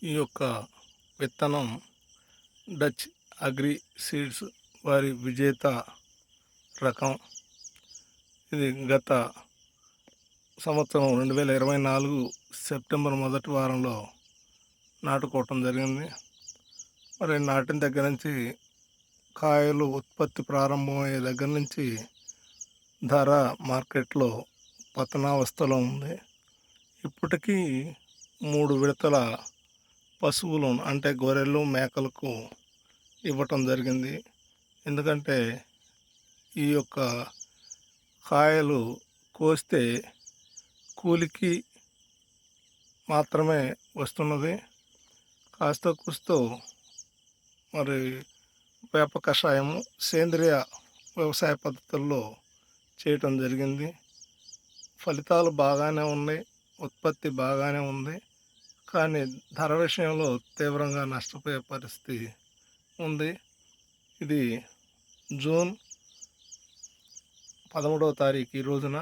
ఈ యొక్క విత్తనం డచ్ అగ్రి సీడ్స్ వారి విజేత రకం. ఇది గత సంవత్సరం 2024 సెప్టెంబర్ మొదటి వారంలో నాటుకోవటం జరిగింది. మరి నాటిన దగ్గర నుంచి కాయలు ఉత్పత్తి ప్రారంభమయ్యే దగ్గర నుంచి ధర మార్కెట్లో పతనావస్థలో ఉంది. ఇప్పటికీ 3 విడతల పశువులను అంటే గొర్రెలు మేకలకు ఇవ్వటం జరిగింది. ఎందుకంటే ఈ యొక్క కాయలు కోస్తే కూలికి మాత్రమే వస్తున్నది. కాస్త కూస్తో మరి వేప కషాయము సేంద్రియ వ్యవసాయ పద్ధతుల్లో చేయటం జరిగింది. ఫలితాలు బాగానే ఉన్నాయి, ఉత్పత్తి బాగానే ఉంది. కానీ ధర విషయంలో తీవ్రంగా నష్టపోయే పరిస్థితి ఉంది. ఇది జూన్ 13వ తారీఖు ఈ రోజున.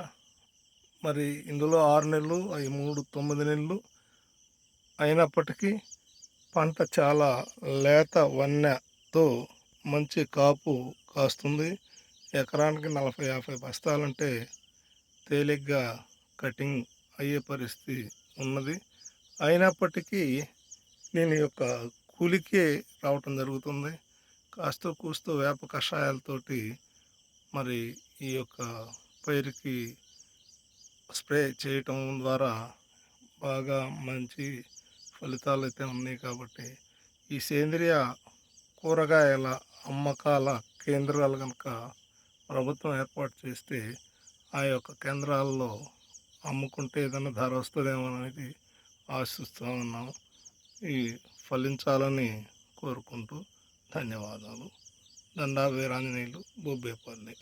మరి ఇందులో 6 నెలలు, అవి 3 9 నెలలు అయినప్పటికీ పంట చాలా లేత వన్నెతో మంచి కాపు కాస్తుంది. ఎకరానికి 40-50 బస్తాలంటే తేలిగ్గా కటింగ్ అయ్యే పరిస్థితి ఉన్నది. అయినప్పటికీ దీని యొక్క కూలికే రావటం జరుగుతుంది. కాస్త కూస్తూ వేప కషాయాలతోటి మరి ఈ యొక్క పైరుకి స్ప్రే చేయటం ద్వారా బాగా మంచి ఫలితాలు అయితే ఉన్నాయి. కాబట్టి ఈ సేంద్రియ కూరగాయల అమ్మకాల కేంద్రాలు కనుక ప్రభుత్వం ఏర్పాటు చేస్తే ఆ యొక్క కేంద్రాల్లో అమ్ముకుంటే ఏదైనా ధర వస్తుందేమో అనేది ఆశిస్తూ ఉన్నాము. ఈ ఫలించాలని కోరుకుంటూ ధన్యవాదాలు. దండా వీరాంజనేయులు, బొబ్బేపల్లి.